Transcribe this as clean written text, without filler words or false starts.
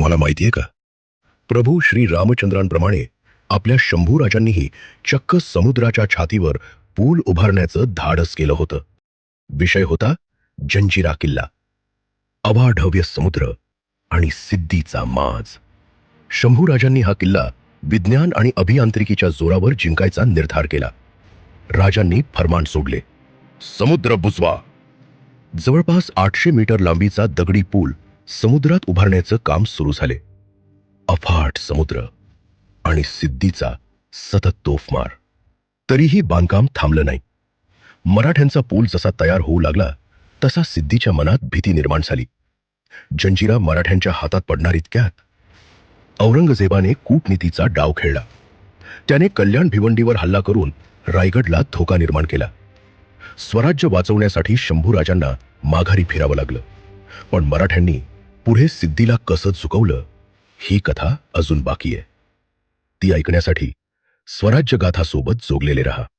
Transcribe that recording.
तुम्हाला माहितीये का, प्रभू श्री रामचंद्रांप्रमाणे आपल्या शंभू राजांनीही चक्क समुद्राच्या छातीवर पूल उभारण्याचं धाडस केलं होतं. विषय होता जंजिरा किल्ला. अवाढव्य समुद्र आणि सिद्धीचा माज. शंभू राजांनी हा किल्ला विज्ञान आणि अभियांत्रिकीच्या जोरावर जिंकायचा निर्धार केला. राजांनी फरमान सोडले, समुद्र बुजवा. जवळपास 800 मीटर लांबीचा दगडी पूल समुद्रात उभारण्याचं काम सुरू झाले. अफाट समुद्र आणि सिद्धीचा सतत तोफमार. तरीही बांधकाम थांबलं नाही. मराठ्यांचा पूल जसा तयार होऊ लागला तसा सिद्धीच्या मनात भीती निर्माण झाली. जंजिरा मराठ्यांच्या हातात पडणार इतक्यात. औरंगजेबाने कूटनीतीचा डाव खेळला. त्याने कल्याण भिवंडीवर हल्ला करून रायगडला धोका निर्माण केला. स्वराज्य वाचवण्यासाठी शंभूराजांना माघारी फिरावं लागलं. पण मराठ्यांनी पुढे सिद्धीला कसं झुकवलं ही कथा अजून बाकी आहे. ती ऐकण्यासाठी स्वराज्य गाथा सोबत जोगलेले रहा.